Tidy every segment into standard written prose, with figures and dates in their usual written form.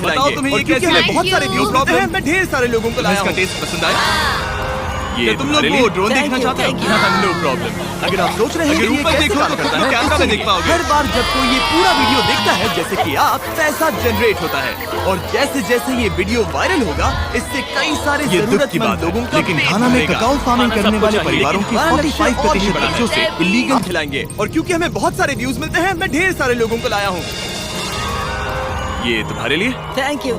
खिलाएंगे। बताओ तुम्हें ये कैसे मैं बहुत सारे व्यूज मिलते हैं, मैं ढेर सारे लोगों को लाया हूं। इसका टेस्ट पसंद आया? ये तुम लोग वो ड्रोन देखना चाहते हो? No problem. अगर आप सोच रहे हैं कि ये ऊपर कैसे देखो काम तो करता तुम है, कैमरा में देख पाओगे। हर बार जब कोई ये पूरा वीडियो देखता है, जैसे कि आप, पैसा जनरेट होता है और जैसे जैसे ये वीडियो वायरल होगा, इससे कई सारे ये दुख की बात जरूरतमंद है, लोगों का लेकिन पेट घाना में भरेगा। ककाओ फार्मिंग खाना करने सबको वाले चाहिए, परिवारों लेकिन की हमारा लक्ष्य 45% और भी बच्चों से इलीगल खिलाएंगे। और क्योंकि हमें बहुत सारे व्यूज मिलते हैं, मैं ढेर सारे लोगों को लाया हूँ। ये तुम्हारे लिए। Thank you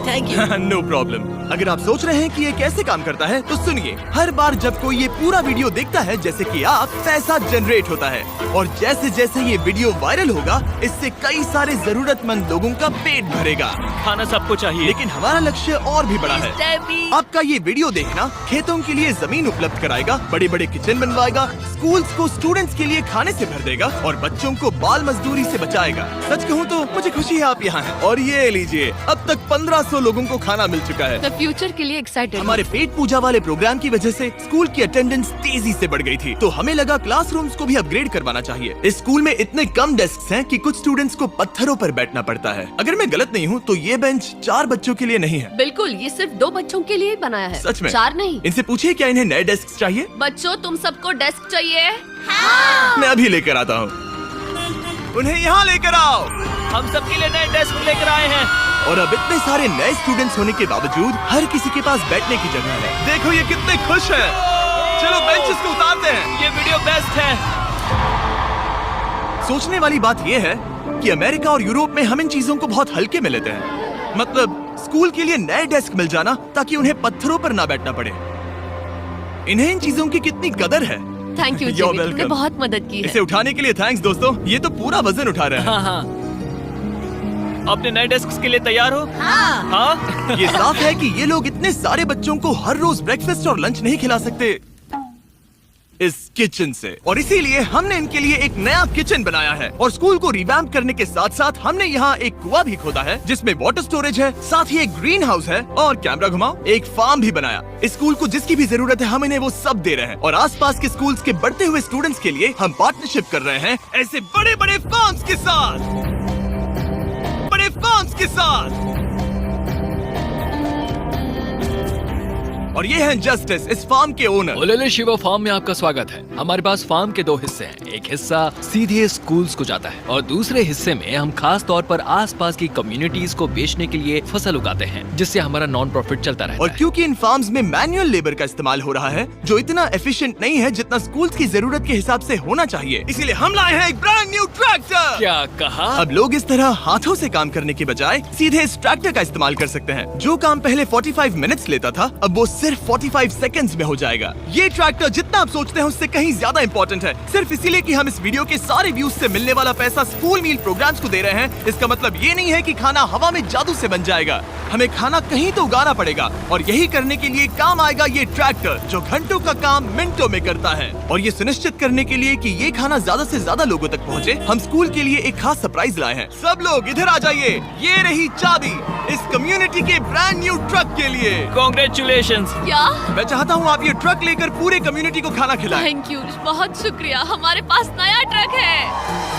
know problem. अगर आप सोच रहे हैं कि ये कैसे काम करता है, तो सुनिए। हर बार जब कोई ये पूरा वीडियो देखता है, जैसे कि आप, पैसा जनरेट होता है और जैसे जैसे ये वीडियो वायरल होगा, इससे कई सारे जरूरतमंद लोगों का पेट भरेगा। खाना सबको चाहिए, लेकिन हमारा लक्ष्य और भी बड़ा है। आपका ये वीडियो देखना खेतों के लिए जमीन उपलब्ध कराएगा, बड़े बड़े किचन बनवाएगा, स्कूल्स को स्टूडेंट्स के लिए खाने से भर देगा और बच्चों को बाल मजदूरी से बचाएगा। सच कहूँ तो मुझे खुशी है आप यहाँ हैं। और ये लीजिए, अब तक 1500 लोगों को खाना मिल चुका है। मैं फ्यूचर के लिए एक्साइटेड हूँ। हमारे पेट पूजा वाले प्रोग्राम की वजह से स्कूल की अटेंडेंस तेजी से बढ़ गई थी, तो हमें लगा क्लासरूम्स को भी अपग्रेड करवाना चाहिए। इस स्कूल में इतने कम डेस्क हैं कि कुछ स्टूडेंट्स को पत्थरों पर बैठना पड़ता है। अगर मैं गलत नहीं हूँ तो ये बेंच 4 बच्चों के लिए नहीं है। बिल्कुल, ये सिर्फ 2 बच्चों के लिए बनाया है। सच में? 4 नहीं। इनसे पूछिए क्या इन्हें नए डेस्क चाहिए। बच्चों, तुम सबको डेस्क चाहिए? मैं अभी लेकर आता हूँ। उन्हें यहाँ लेकर आओ। हम सबके लिए नए डेस्क लेकर आए हैं। और अब इतने सारे नए स्टूडेंट्स होने के बावजूद हर किसी के पास बैठने की जगह है। देखो ये कितने खुश हैं। चलो बेंचेस को उतारते हैं। ये वीडियो बेस्ट है। सोचने वाली बात ये है कि अमेरिका और यूरोप में हम इन चीजों को बहुत हल्के में लेते हैं। मतलब स्कूल के लिए नए डेस्क मिल जाना ताकि उन्हें पत्थरों पर ना बैठना पड़े। इन्हें इन चीजों की कितनी कदर है। थैंक यू You're जिमी, तुमने welcome। बहुत मदद की है। इसे उठाने के लिए थैंक्स दोस्तों। ये तो पूरा वजन उठा रहे हैं। हाँ। अपने नए डेस्क के लिए तैयार हो? हाँ। ये साफ है कि ये लोग इतने सारे बच्चों को हर रोज ब्रेकफास्ट और लंच नहीं खिला सकते इस किचन से, और इसीलिए हमने इनके लिए एक नया किचन बनाया है। और स्कूल को रिवैम्प करने के साथ साथ हमने यहाँ एक कुआं भी खोदा है जिसमें वाटर स्टोरेज है, साथ ही एक ग्रीन हाउस है और कैमरा घुमाओ, एक फार्म भी बनाया। इस स्कूल को जिसकी भी जरूरत है हम इन्हें वो सब दे रहे हैं। और आसपास के स्कूल्स के बढ़ते हुए स्टूडेंट्स के लिए हम पार्टनरशिप कर रहे हैं ऐसे बड़े बड़े फार्म्स के साथ। और ये हैं जस्टिस, इस फार्म के ओनर। ओलेले शिवा फार्म में आपका स्वागत है। हमारे पास फार्म के 2 हिस्से हैं। एक हिस्सा सीधे स्कूल्स को जाता है और दूसरे हिस्से में हम खास तौर पर आसपास की कम्युनिटीज को बेचने के लिए फसल उगाते हैं, जिससे हमारा नॉन प्रॉफिट चलता रहता और है। क्योंकि इन फार्म्स में मैनुअल लेबर का इस्तेमाल हो रहा है जो इतना एफिशिएंट नहीं है जितना स्कूल्स की जरूरत के हिसाब से होना चाहिए, इसीलिए हम लाए हैं एक ब्रांड न्यू ट्रैक्टर। क्या कहा? अब लोग इस तरह हाथों से काम करने के बजाय सीधे इस ट्रैक्टर का इस्तेमाल कर सकते हैं। जो काम पहले 45 मिनट्स लेता था, अब वो सिर्फ 45 सेकंड्स में हो जाएगा। ये ट्रैक्टर जितना आप सोचते हैं उससे कहीं ज्यादा इंपॉर्टेंट है, सिर्फ इसीलिए कि हम इस वीडियो के सारे व्यूज से मिलने वाला पैसा स्कूल मील प्रोग्राम्स को दे रहे हैं। इसका मतलब ये नहीं है कि खाना हवा में जादू से बन जाएगा। हमें खाना कहीं तो उगाना पड़ेगा और यही करने के लिए काम आएगा ये ट्रैक्टर जो घंटों का काम मिनटों में करता है। और ये सुनिश्चित करने के लिए कि ये खाना ज्यादा से ज्यादा लोगों तक पहुँचे, हम स्कूल के लिए एक खास सरप्राइज लाए हैं। सब लोग इधर आ जाइए, ये रही चाबी इस कम्युनिटी के ब्रांड न्यू ट्रक के लिए। Congratulations। क्या? मैं चाहता हूँ आप ये ट्रक लेकर पूरे कम्युनिटी को खाना खिलाएं। थैंक यू, बहुत शुक्रिया। हमारे पास नया ट्रक है।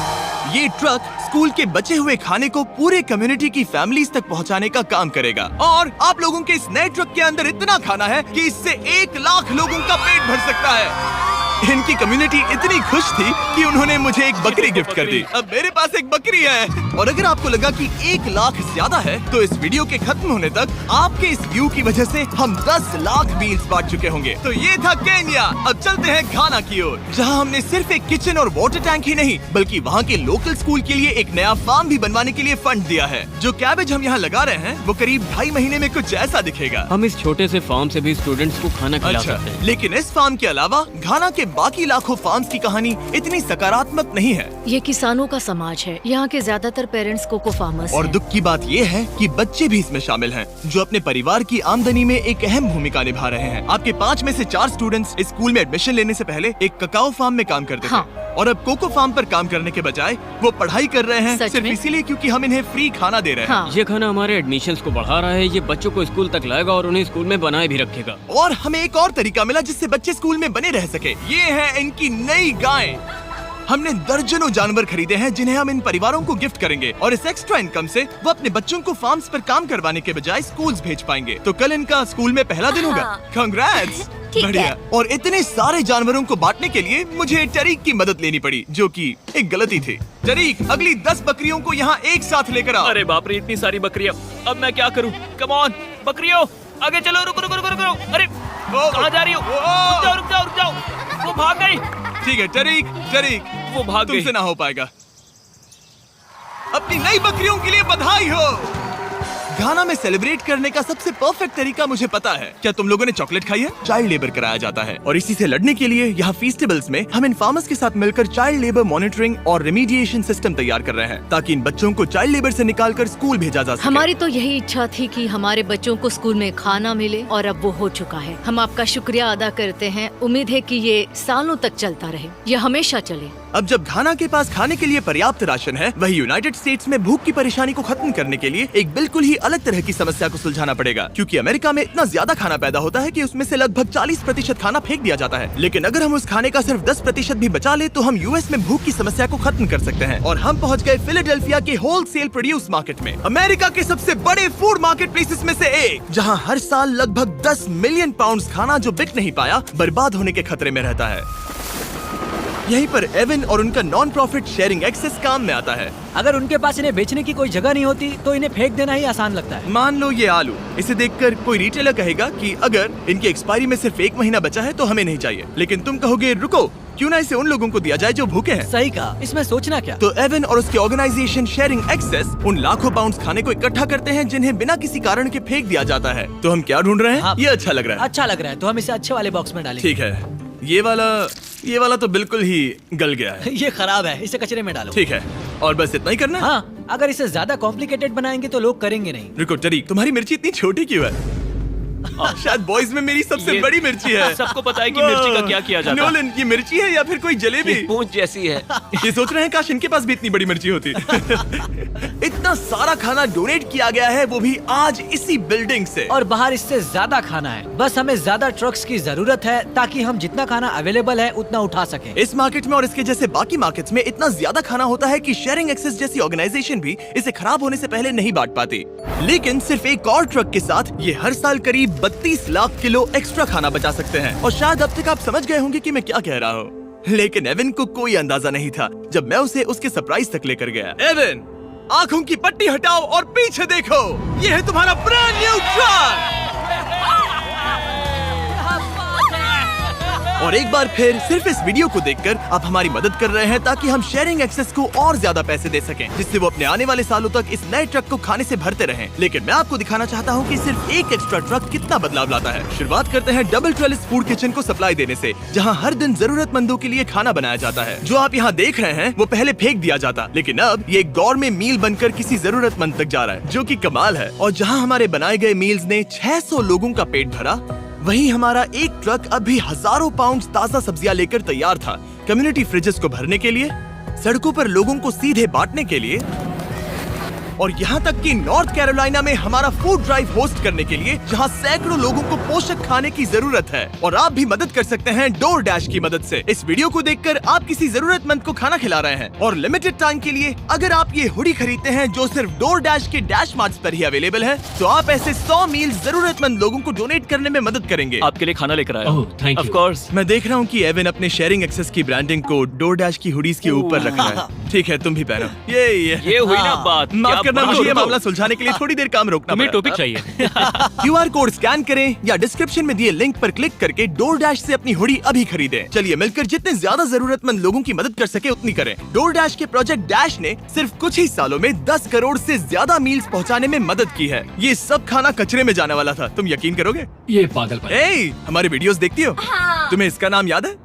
ये ट्रक स्कूल के बचे हुए खाने को पूरे कम्युनिटी की फैमिलीज तक पहुंचाने का काम करेगा। और आप लोगों के इस नए ट्रक के अंदर इतना खाना है कि इससे 1 लाख लोगों का पेट भर सकता है। इनकी कम्युनिटी इतनी खुश थी कि उन्होंने मुझे एक बकरी गिफ्ट कर दी। अब मेरे पास एक बकरी है। और अगर आपको लगा कि 1 लाख ज्यादा है, तो इस वीडियो के खत्म होने तक आपके इस व्यू की वजह से हम 10 लाख मील्स बांट चुके होंगे। तो ये था केन्या। अब चलते हैं घाना की ओर, जहां हमने सिर्फ एक किचन और वाटर टैंक ही नहीं बल्कि वहां के लोकल स्कूल के लिए एक नया फार्म भी बनवाने के लिए फंड दिया है। जो कैबेज हम यहाँ लगा रहे हैं वो करीब 2.5 महीने में कुछ ऐसा दिखेगा। हम इस छोटे से फार्म से भी स्टूडेंट्स को खाना खिला अच्छा, सकते हैं। लेकिन इस फार्म के अलावा घाना के बाकी लाखों फार्म्स की कहानी इतनी सकारात्मक नहीं है। ये किसानों का समाज है। यहाँ के ज्यादातर पेरेंट्स कोको फार्मर्स और हैं। दुख की बात ये है कि बच्चे भी इसमें शामिल हैं, जो अपने परिवार की आमदनी में एक अहम भूमिका निभा रहे हैं। आपके 5 में से 4 स्टूडेंट्स इस स्कूल में एडमिशन लेने से पहले एक ककाओ फार्म में काम करते हाँ। थे, और अब कोको फार्म पर काम करने के बजाय वो पढ़ाई कर रहे हैं सच सिर्फ में? इसीलिए क्योंकि हम इन्हें फ्री खाना दे रहे हैं। हाँ। ये खाना हमारे एडमिशन्स को बढ़ा रहा है। ये बच्चों को स्कूल तक लाएगा और उन्हें स्कूल में बनाए भी रखेगा। और हमें एक और तरीका मिला जिससे बच्चे स्कूल में बने रह सके। ये है इनकी नई गाय। हमने दर्जनों जानवर खरीदे हैं जिन्हें हम इन परिवारों को गिफ्ट करेंगे, और इस एक्स्ट्रा इनकम से वो अपने बच्चों को फार्म्स पर काम करवाने के बजाय स्कूल्स भेज पाएंगे। तो कल इनका स्कूल में पहला दिन होगा। कांग्रेट्स। ठीक बढ़िया। है। और इतने सारे जानवरों को बांटने के लिए मुझे टरीक की मदद लेनी पड़ी, जो कि एक गलती थी। टरीक, अगली 10 बकरियों को यहाँ एक साथ लेकर आओ। अरे बाप रे, इतनी सारी बकरियां, अब मैं क्या करूं? कम ऑन बकरियों, आगे चलो। रुको रुको रुको रुको। अरे कहाँ जा रही हो? रुक जाओ रुक जाओ रुक जाओ। वो भाग गई। ठीक है टरीक, टरीक वो भाग गई। तुमसे ना हो पाएगा। अपनी नई बकरियों के लिए बधाई हो। घाना में सेलिब्रेट करने का सबसे परफेक्ट तरीका मुझे पता है। क्या तुम लोगों ने चॉकलेट खाई है? चाइल्ड लेबर कराया जाता है, और इसी से लड़ने के लिए यहाँ फेस्टिवल्स में हम इन फार्मर्स के साथ मिलकर चाइल्ड लेबर मॉनिटरिंग और रेमीडिएशन सिस्टम तैयार कर रहे हैं, ताकि इन बच्चों को चाइल्ड लेबर से निकालकर स्कूल भेजा जा सके। हमारी तो यही इच्छा थी कि हमारे बच्चों को स्कूल में खाना मिले, और अब वो हो चुका है। हम आपका शुक्रिया अदा करते हैं। उम्मीद है कि ये सालों तक चलता रहे, ये हमेशा चले। अब जब घाना के पास खाने के लिए पर्याप्त राशन है, वही यूनाइटेड स्टेट्स में भूख की परेशानी को खत्म करने के लिए एक बिल्कुल ही अलग तरह की समस्या को सुलझाना पड़ेगा। क्योंकि अमेरिका में इतना ज्यादा खाना पैदा होता है कि उसमें से लगभग 40% खाना फेंक दिया जाता है। लेकिन अगर हम उस खाने का सिर्फ 10% भी बचा ले, तो हम यूएस में भूख की समस्या को खत्म कर सकते हैं। और हम पहुँच गए फिलाडेल्फिया के होलसेल प्रोड्यूस मार्केट में, अमेरिका के सबसे बड़े फूड मार्केट प्लेसेस में से एक, जहाँ हर साल लगभग 10 मिलियन पाउंड खाना जो बिक नहीं पाया, बर्बाद होने के खतरे में रहता है। यहीं पर एवन और उनका नॉन प्रॉफिट शेयरिंग एक्सेस काम में आता है। अगर उनके पास इन्हें बेचने की कोई जगह नहीं होती तो इन्हें फेंक देना ही आसान लगता है। मान लो ये आलू, इसे देखकर कोई रिटेलर कहेगा कि अगर इनकी एक्सपायरी में सिर्फ 1 महीना बचा है तो हमें नहीं चाहिए। लेकिन तुम कहोगे रुको, क्यों ना इसे उन लोगों को दिया जाए जो भूखे हैं। सही कहा, इसमें सोचना क्या। तो एवन और उसकी ऑर्गेनाइजेशन शेयरिंग एक्सेस उन लाखों पाउंड्स खाने को इकट्ठा करते हैं जिन्हें बिना किसी कारण के फेंक दिया जाता है। तो हम क्या ढूंढ रहे हैं? हाँ। ये अच्छा लग रहा है। अच्छा लग रहा है तो हम इसे अच्छे वाले बॉक्स में डालेंगे। ठीक है, ये वाला तो बिल्कुल ही गल गया है। ये खराब है, इसे कचरे में डालो। ठीक है, और बस इतना ही करना है? हाँ, अगर इसे ज्यादा कॉम्प्लिकेटेड बनाएंगे तो लोग करेंगे नहीं। रुको टरीक, तुम्हारी मिर्ची इतनी छोटी क्यों है? शायद बॉयज में मेरी सबसे ये बड़ी मिर्ची है। सबको पता है कि मिर्ची का क्या किया जाता है। नोलन, ये मिर्ची है या फिर कोई जलेबी? पूंछ जैसी है। ये सोच रहे हैं काश इनके पास भी इतनी बड़ी मिर्ची होती। इतना सारा खाना डोनेट किया गया है, वो भी आज इसी बिल्डिंग से। और बाहर इससे ज्यादा खाना है। बस हमें ज्यादा ट्रक्स की जरूरत है ताकि हम जितना खाना अवेलेबल है उतना उठा सके। इस मार्केट में और इसके जैसे बाकी मार्केट्स में इतना ज्यादा खाना होता है कि शेयरिंग एक्सेस जैसी ऑर्गेनाइजेशन भी इसे खराब होने से पहले नहीं बांट पाती। लेकिन सिर्फ एक और ट्रक के साथ ये हर साल करीब 32 लाख किलो एक्स्ट्रा खाना बचा सकते हैं। और शायद अब तक आप समझ गए होंगे कि मैं क्या कह रहा हूँ, लेकिन एवन को कोई अंदाजा नहीं था जब मैं उसे उसके सरप्राइज तक लेकर गया। एवन, आंखों की पट्टी हटाओ और पीछे देखो, ये है तुम्हारा ब्रांड न्यू ट्रक। और एक बार फिर सिर्फ इस वीडियो को देखकर आप हमारी मदद कर रहे हैं ताकि हम शेयरिंग एक्सेस को और ज्यादा पैसे दे सकें, जिससे वो अपने आने वाले सालों तक इस नए ट्रक को खाने से भरते रहें। लेकिन मैं आपको दिखाना चाहता हूँ कि सिर्फ एक एक्स्ट्रा ट्रक कितना बदलाव लाता है। शुरुआत करते हैं डबल ट्रेलिस फूड किचन को सप्लाई देने से, जहाँ हर दिन जरूरतमंदों के लिए खाना बनाया जाता है। जो आप यहाँ देख रहे हैं वो पहले फेंक दिया जाता, लेकिन अब ये गौरमेट मील बनकर किसी जरूरतमंद तक जा रहा है, जो कि कमाल है। और जहाँ हमारे बनाए गए मील्स ने 600 लोगों का पेट भरा, वहीं हमारा एक ट्रक अभी हजारों पाउंड ताजा सब्जियां लेकर तैयार था, कम्युनिटी फ्रिजेस को भरने के लिए, सड़कों पर लोगों को सीधे बांटने के लिए, और यहाँ तक कि नॉर्थ कैरोलिना में हमारा फूड ड्राइव होस्ट करने के लिए, जहाँ सैकड़ों लोगों को पोषक खाने की जरूरत है। और आप भी मदद कर सकते हैं डोर डैश की मदद से। इस वीडियो को देखकर आप किसी जरूरतमंद को खाना खिला रहे हैं, और लिमिटेड टाइम के लिए अगर आप ये हुडी खरीदते हैं जो सिर्फ डोर डैश के डैश मार्ट्स पर ही अवेलेबल है, तो आप ऐसे 100 मील जरूरतमंद लोगों को डोनेट करने में मदद करेंगे। आपके लिए खाना लेकर आया। ओह, थैंक यू। Of course. मैं देख रहा हूँ कि एवन अपने शेयरिंग एक्सेस की ब्रांडिंग को डोर डैश की हुडीज के ऊपर रख रहा है। ठीक है, तुम भी पहनो। ये हुई ना बात। माफ क्या करना, बात मुझे ये हो। मामला सुलझाने के लिए थोड़ी देर काम रोकना तुम्हें पड़ा। टॉपिक चाहिए। QR कोड स्कैन करें या डिस्क्रिप्शन में दिए लिंक पर क्लिक करके डोर डैश से अपनी हुडी अभी खरीदें। चलिए मिलकर जितने ज्यादा जरूरतमंद लोगों की मदद कर सके उतनी करें। डोर डैश के प्रोजेक्ट डैश ने सिर्फ कुछ ही सालों में 10 करोड़ से ज्यादा मील्स पहुंचाने में मदद की है। ये सब खाना कचरे में जाने वाला था, तुम यकीन करोगे? ये पागलपन। ए, हमारे वीडियोस देखती हो? हाँ। तुम्हें इसका नाम याद है?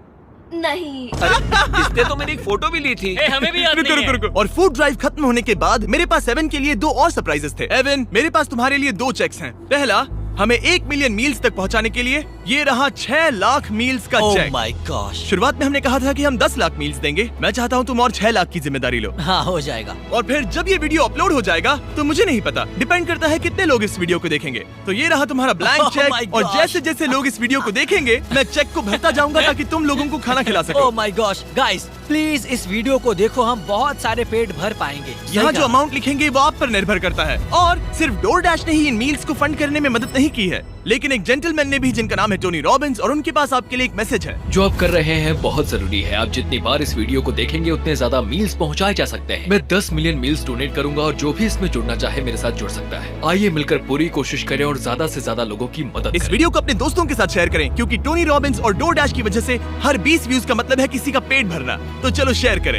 नहीं। इसने तो मेरी एक फोटो भी ली थी। हमें भी याद रुको, नहीं है। रुको, रुको। और फूड ड्राइव खत्म होने के बाद मेरे पास एवन के लिए 2 और सरप्राइजेस थे। एवन, मेरे पास तुम्हारे लिए 2 चेक्स हैं। पहला, हमें 1 मिलियन मील्स तक पहुंचाने के लिए, ये रहा 6 लाख मील्स का ओह चेक। My gosh. शुरुआत में हमने कहा था कि हम 10 लाख मील्स देंगे। मैं चाहता हूँ तुम और 6 लाख की जिम्मेदारी लो। हाँ, हो जाएगा। और फिर जब ये वीडियो अपलोड हो जाएगा तो मुझे नहीं पता, डिपेंड करता है कितने लोग इस वीडियो को देखेंगे। तो ये रहा तुम्हारा ब्लैंक Oh my चेक, और gosh! जैसे जैसे लोग इस वीडियो को देखेंगे मैं चेक को भरता जाऊंगा ताकि तुम लोगों को खाना खिला सको। Oh my gosh, guys please इस वीडियो को देखो, हम बहुत सारे पेट भर पाएंगे। यहाँ सही जो कहा। अमाउंट लिखेंगे वो आप पर निर्भर करता है। और सिर्फ डोरडैश ने ही इन मील्स को फंड करने में मदद नहीं की है, लेकिन एक जेंटलमैन ने भी, जिनका नाम है टोनी रॉबिन्स, और उनके पास आपके लिए एक मैसेज है। जो आप कर रहे हैं बहुत जरूरी है। आप जितनी बार इस वीडियो को देखेंगे उतने ज्यादा मील्स पहुंचाए जा सकते हैं। मैं 10 मिलियन मील्स डोनेट करूंगा और जो भी इसमें जुड़ना चाहे मेरे साथ जुड़ सकता है। आइए मिलकर पूरी कोशिश करें और ज्यादा से ज्यादा लोगों की मदद इस करें। वीडियो को अपने दोस्तों के साथ शेयर करें, क्योंकि टोनी रॉबिन्स और डोरडैश की वजह से हर 20 व्यूज का मतलब है किसी का पेट भरना। तो चलो शेयर करें।